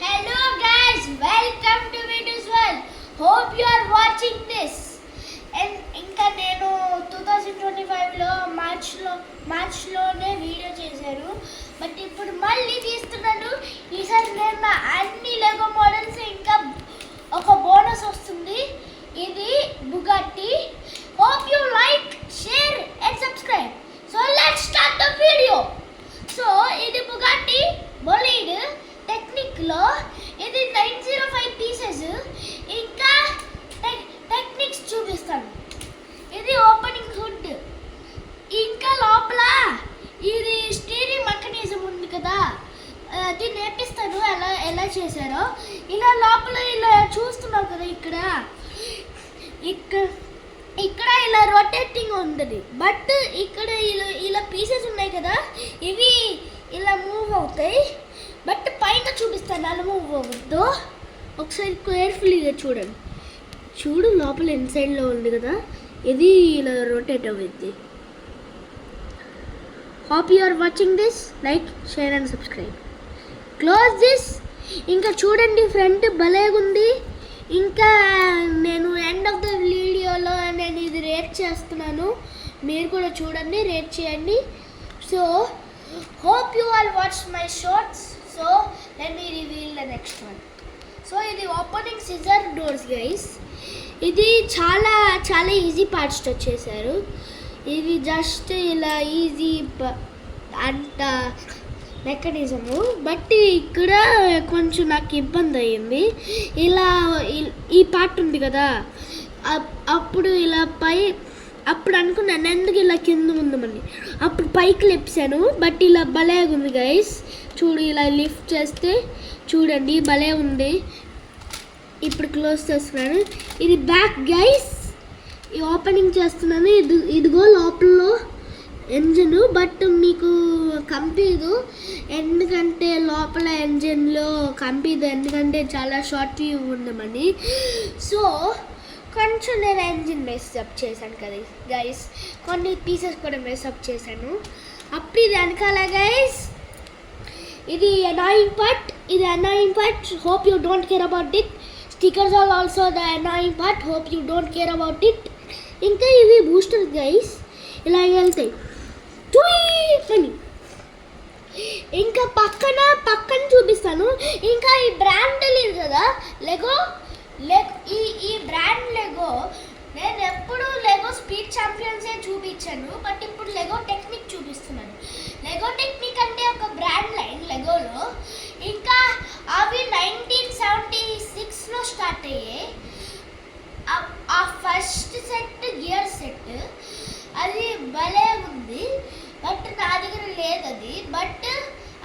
Hello guys, welcome to Videos World. Hope you are watching this. And ఇంకా నేను 2025లో మార్చ్లోనే video చేశాను, but ఇప్పుడు మళ్ళీ తీస్తున్నాను. ఈసారి నేను నా అన్ని లెగో మోడల్స్ ఇంకా ఒక బోనస్ వస్తుంది. ఇది Bugatti. Hope you like, share and subscribe. So let's start the video. So ఇది బుగాట్టి బొలీడ్ టెక్నిక్లో ఇది 905 పీసెస్. ఇంకా టెక్నిక్స్ చూపిస్తాను. ఇది ఓపెనింగ్ హుడ్, ఇంకా లోపల ఇది స్టీరింగ్ మెకానిజం ఉంది కదా, అది నేర్పిస్తాను ఎలా చేశారో. ఇలా లోపల ఇలా చూస్తున్నాం కదా, ఇక్కడ ఇలా రొటేటింగ్ ఉంటుంది, బట్ ఇక్కడ ఇలా పీసెస్ ఉన్నాయి కదా, ఇవి ఇలా మూవ్ అవుతాయి. బట్ పైన చూపిస్తాను, అలా మూవ్ అవ్వద్దు. ఒకసారి కేర్ఫుల్గా చూడు లోపల ఇన్సైడ్లో ఉంది కదా, ఇది ఇలా రొటేట్ అవుద్ది. Hope you are watching this. Like, share and subscribe. Close this. ఇంకా చూడండి, ఫ్రంట్ భలేగుంది. ఇంకా నేను ఎండ్ ఆఫ్ ద వీడియోలో నేను ఇది రేట్ చేస్తున్నాను, మీరు కూడా చూడండి, రేట్ చేయండి. So hope you all watched my shorts. So let me reveal the next one. So ఇది ఓపెనింగ్ సిజర్ డోర్స్ గైస్. ఇది చాలా ఈజీ పార్ట్స్ వచ్చేసారు. ఇది జస్ట్ ఇలా ఈజీ అంత మెకానిజము, బట్ ఇక్కడ కొంచెం నాకు ఇబ్బంది అయ్యింది. ఇలా ఈ పార్ట్ ఉంది కదా, అప్పుడు ఇలా అప్పుడు అనుకున్నాను ఎందుకు ఇలా కింద ఉందమని, అప్పుడు పైకి లేపాను. బట్ ఇలా భలే ఉంది గైస్. చూడు, ఇలా లిఫ్ట్ చేస్తే చూడండి భలే ఉంది. ఇప్పుడు క్లోజ్ చేస్తున్నాను. ఇది బ్యాక్ గైస్. ఈ ఓపెనింగ్ చేస్తున్నాను. ఇదిగో లోపల ఎంజిన్, బట్ మీకు కంపీదు, ఎందుకంటే లోపల ఎంజిన్లో కంపీదు, ఎందుకంటే చాలా షార్ట్ వ్యూ ఉందమని. సో కొంచెం నేను ఎంజిన్ మెస్అప్ చేశాను కదా గైస్, కొన్ని పీసెస్ కూడా మెస్అప్ చేశాను. అప్పుడు ఇది వెనకాల గైస్, ఇది annoying part. Hope you don't care about it. Stickers are also the annoying part. Hope you don't care about it. ఇంకా ఇవి బూస్టర్ గైస్, ఇలా వెళ్తాయి అని. ఇంకా పక్కన చూపిస్తాను. ఇంకా ఈ బ్రాండ్ లేదు కదా లెగో, ఈ బ్రాండ్ లెగో నేను ఎప్పుడు లెగో స్పీడ్ ఛాంపియన్సే చూపించాను, బట్ ఇప్పుడు లెగో టెక్నిక్ చూపిస్తున్నాను. లెగో టెక్నిక్ అంటే ఒక బ్రాండ్ లైన్ లెగోలో. ఇంకా అవి 1976లో స్టార్ట్ అయ్యాయి. ఆ ఫస్ట్ సెట్ గియర్ సెట్ అది భలే ఉంది, బట్ నా దగ్గర లేదు అది. బట్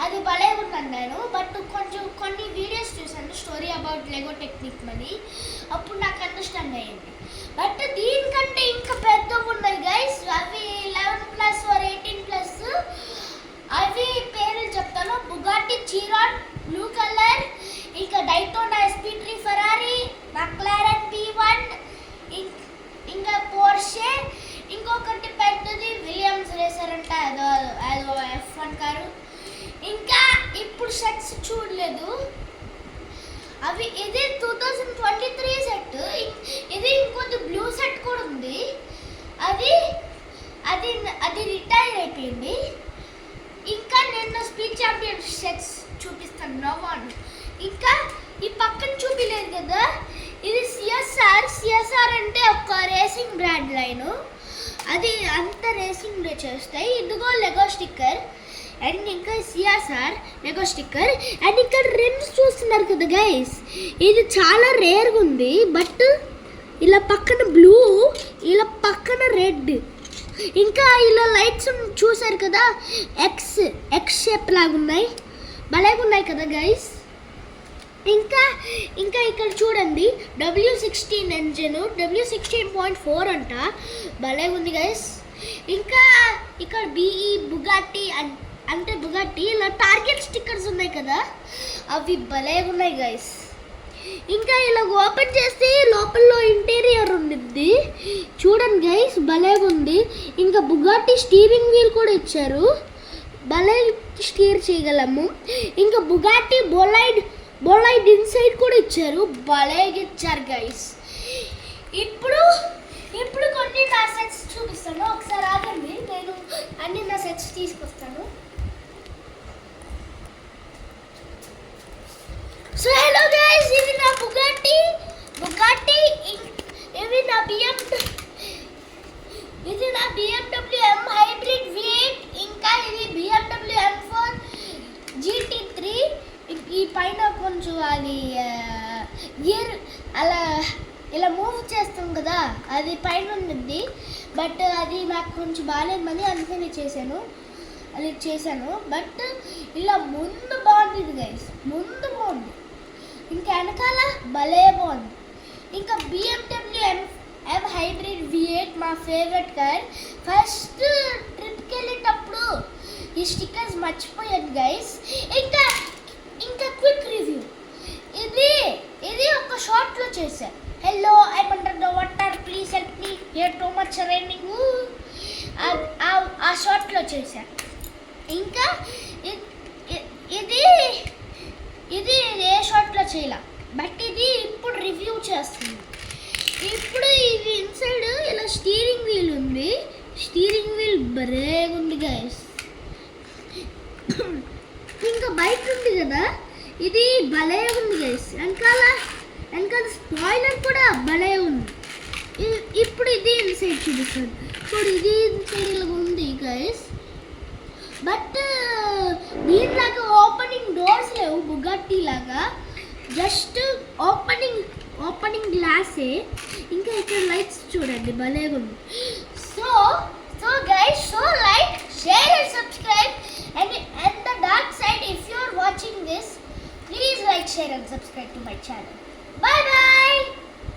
అది భలే ఉన్నాను నేను. బట్ కొన్ని వీడియోస్ చూసాను స్టోరీ అబౌట్ లెగో టెక్నిక్ అని, అప్పుడు నాకు అండర్స్టాండ్ అయ్యింది. బట్ దీనికంటే ఇంకా పెద్దగా ఉన్నాయి గైస్. అవి 11+ or 18+. అవి పేర్లు చెప్తాను. బుగాట్టి చిరాన్ బ్లూ కలర్, ఇంకా డైటోనా SP3 ఫెరారీ, మెక్లారెన్ P1, ఇంకా పోర్షే, ఇంకొకటి పెద్దది విలియమ్స్ రేసర్ అంట, అదో F1 కారు. ఇంకా ఇప్పుడు సెట్స్ చూడలేదు అవి. ఇది 2023 సెట్. ఇది ఇంకొంచెం బ్లూ సెట్ కూడా ఉంది, అది రిటైర్ అయిపోయింది. ఇంకా నేను స్పీడ్ ఛాంపియన్ సెట్స్ చూపిస్తాను నవ్వాను. ఇంకా ఈ పక్కన చూపిలేదు కదా, ఇది సిఎస్ఆర్ అంటే ఒక రేసింగ్ బ్రాండ్ లైను. అది అంత రేసింగ్ చేస్తాయి. ఇదిగో లెగో స్టిక్కర్, అండ్ ఇంకా సిఎస్ఆర్ లెగో స్టిక్కర్. అండ్ ఇక్కడ రిమ్స్ చూస్తున్నారు కదా గైస్, ఇది చాలా రేర్గా ఉంది. బట్ ఇలా పక్కన బ్లూ, ఇలా పక్కన రెడ్, ఇంకా ఇలా లైట్స్ చూసారు కదా, ఎక్స్ షేప్ లాగా ఉన్నాయి, భలేగా ఉన్నాయి కదా గైస్. ఇంకా ఇక్కడ చూడండి W16 ఎంజిన్, W16.4 అంట, భలే ఉంది గైస్. ఇంకా ఇక్కడ BE బుగాట్టి అంటే బుగాట్టి ఇలా టార్గెట్ స్టిక్కర్స్ ఉన్నాయి కదా, అవి భలే ఉన్నాయి గైస్. ఇంకా ఇలా ఓపెన్ చేస్తే లోపల ఇంటీరియర్ ఉండిద్ది, చూడండి గైస్ భలేగా ఉంది. ఇంకా బుగాట్టి స్టీరింగ్ వీల్ కూడా ఇచ్చారు, భలే స్టీర్ చేయగలము. ఇంకా బుగాట్టి బొలైడ్ ఇన్సైడ్ కూడా ఇచ్చారు, భలేగా ఇచ్చారు గైస్. ఇప్పుడు ఇప్పుడు కొన్ని నా సెట్స్ చూపిస్తాను, ఒకసారి ఆగండి, నేను అన్ని నా సెట్స్ తీసుకొస్తాను. సో హలో గైస్, ఇది నా బుగాటి, ఇది నా BMW M హైబ్రిడ్ V8, ఇంకా ఇది BMW M4 GT3. ఈ పైన కొంచెం అది గేర్ అలా ఇలా మూవ్ చేస్తాం కదా, అది పైన ఉంది, బట్ అది నాకు కొంచెం బాగాలేదు, అందుకని చేశాను. బట్ ఇలా ముందు బాగుంది గైస్, ముందు బాగుంది, ఇంకా వెనకాల భలే బాగుంది. ఇంకా BMW M హైబ్రిడ్ V8 మా ఫేవరెట్ కార్. ఫస్ట్ ట్రిప్కి వెళ్ళేటప్పుడు ఈ స్టిక్కర్స్ మర్చిపోయాను గైస్. ఇంకా క్విక్ రివ్యూ, ఇది ఒక షార్ట్లో చేశాను. Hello, I under the water, please help me, here too much raining, ఆ షార్ట్లో చేశాను. ఇంకా ఇది ఏ షార్ట్లో చేయాల, బట్ ఇది ఇప్పుడు రివ్యూ చేస్తుంది. ఇప్పుడు ఇది ఇన్సైడ్ ఇలా స్టీరింగ్ వీల్ ఉంది, స్టీరింగ్ వీల్ బరేగా ఉంది గైస్. ఇంకా బైక్ ఉంది కదా, ఇది భలే ఉంది గైస్. వెనకాల స్పాయిలర్ కూడా భలే ఉంది. ఇప్పుడు ఇది ఇన్సైడ్ చూపిస్తాను. ఇప్పుడు ఇది ఇన్సైడ్ ఇలా ఉంది గైస్, బట్ దీనిలాగా ఓపెనింగ్ డోర్స్ లేవు బుగాట్టి లాగా, జస్ట్ ఓపెనింగ్ గ్లాసే. ఇంకా ఇక్కడ లైట్స్ చూడండి భలేగా ఉంది. So guys, so like, share and subscribe, and the dark side, if you are watching this, please like, share and subscribe to my channel. Bye bye.